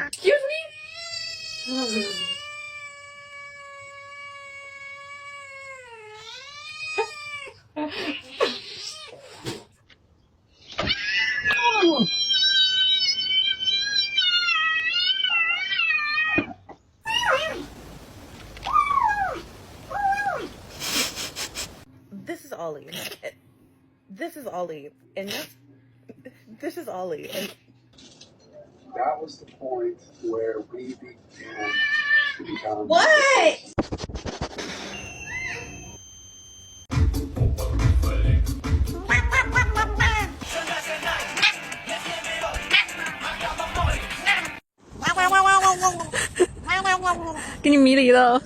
Excuse me? This is Ollie. This is Ollie. And this is Ollie. And that was the point where we began to become. what? Can you meet it though?